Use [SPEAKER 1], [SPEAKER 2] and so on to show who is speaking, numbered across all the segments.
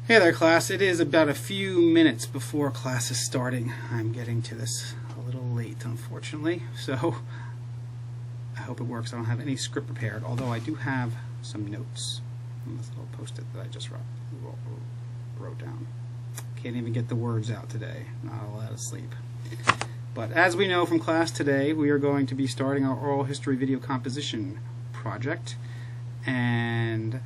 [SPEAKER 1] Hey there, class. It is about a few minutes before class is starting. I'm getting to this a little late, unfortunately, so I hope it works. I don't have any script prepared, although I do have some notes on this little post-it that I just wrote down. Can't even get the words out today. Not a lot of sleep. But as we know from class today, we are going to be starting our oral history video composition project. And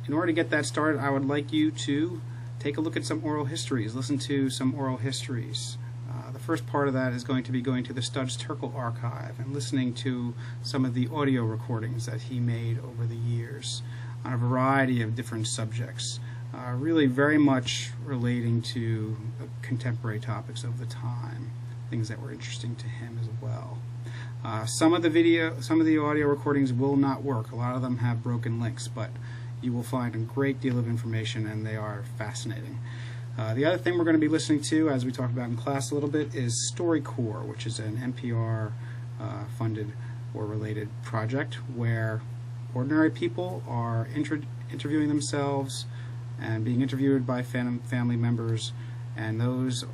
[SPEAKER 1] in order to get that started, I would like you to take a look at some oral histories, listen to some oral histories. The first part of that is going to be going to the Studs Terkel archive and listening to some of the audio recordings that he made over the years on a variety of different subjects, really very much relating to contemporary topics of the time, things that were interesting to him as well. Some of the audio recordings will not work. A lot of them have broken links, but you will find a great deal of information, and they are fascinating. The other thing we're going to be listening to, as we talked about in class a little bit, is StoryCorps, which is an NPR funded or related project where ordinary people are interviewing themselves and being interviewed by family members, and those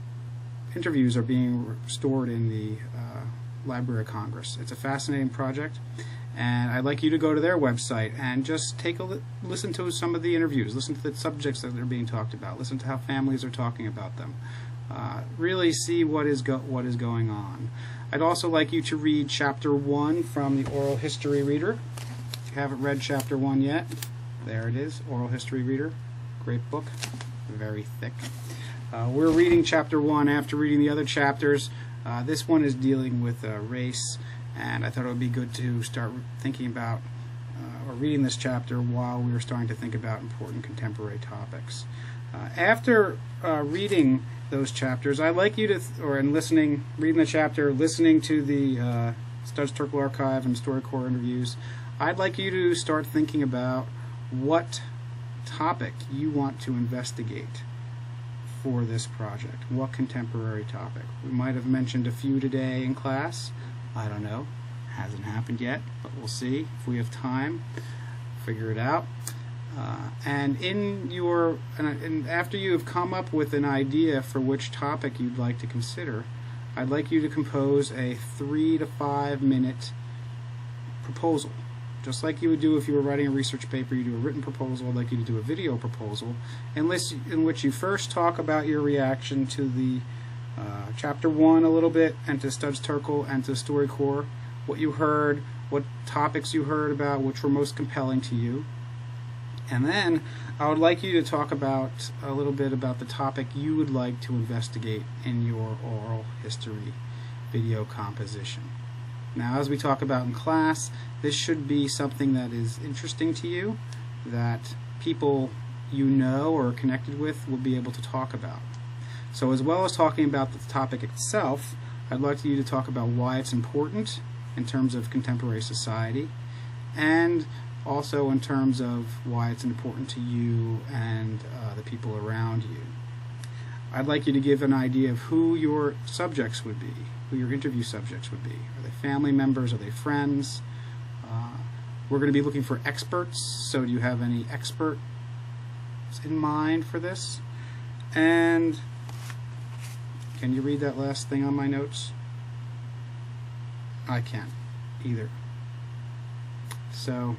[SPEAKER 1] interviews are being stored in the Library of Congress. It's a fascinating project, and I'd like you to go to their website and just take a listen to some of the interviews, listen to the subjects that are being talked about, listen to how families are talking about them, really see what is going on. I'd also like you to read Chapter 1 from the Oral History Reader. If you haven't read Chapter 1 yet, there it is, Oral History Reader. Great book, very thick. We're reading Chapter 1 after reading the other chapters. This one is dealing with race, and I thought it would be good to start thinking about or reading this chapter while we were starting to think about important contemporary topics. After reading those chapters, I'd like you to, reading the chapter, listening to the Studs Terkel archive and StoryCorps interviews, I'd like you to start thinking about what topic you want to investigate for this project. What contemporary topic? We might have mentioned a few today in class. I don't know. Hasn't happened yet, but we'll see if we have time. Figure it out. And after you have come up with an idea for which topic you'd like to consider, I'd like you to compose a 3 to 5 minute proposal. Just like you would do if you were writing a research paper, you do a written proposal. I'd like you to do a video proposal in which you first talk about your reaction to the Chapter 1 a little bit, and to Studs Terkel and to StoryCorps, what you heard, what topics you heard about, which were most compelling to you. And then I would like you to talk about a little bit about the topic you would like to investigate in your oral history video composition. Now, as we talk about in class, this should be something that is interesting to you, that people you know or are connected with will be able to talk about. So as well as talking about the topic itself, I'd like you to talk about why it's important in terms of contemporary society, and also in terms of why it's important to you and the people around you. I'd like you to give an idea of who your subjects would be, who your interview subjects would be. Are they family members? Are they friends? We're going to be looking for experts, so do you have any experts in mind for this? And can you read that last thing on my notes? I can't either. So,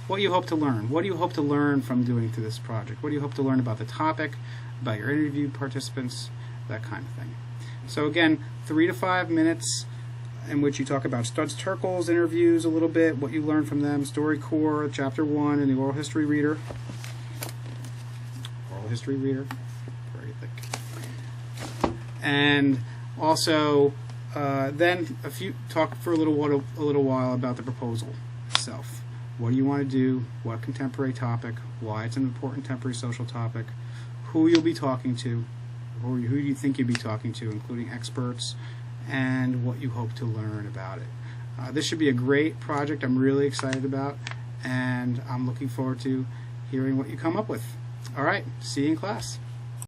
[SPEAKER 1] what do you hope to learn? What do you hope to learn from doing through this project? What do you hope to learn about the topic, about your interview participants, that kind of thing? So again, 3 to 5 minutes in which you talk about Studs Terkel's interviews a little bit, what you learned from them, StoryCorps, Chapter 1, and the Oral History Reader. Oral History Reader, very thick. And also, then talk for a little while about the proposal itself. What do you want to do? What contemporary topic? Why it's an important contemporary social topic? Who you'll be talking to? Who do you think you'll be talking to, including experts, and what you hope to learn about it. This should be a great project I'm really excited about, and I'm looking forward to hearing what you come up with. All right, see you in class.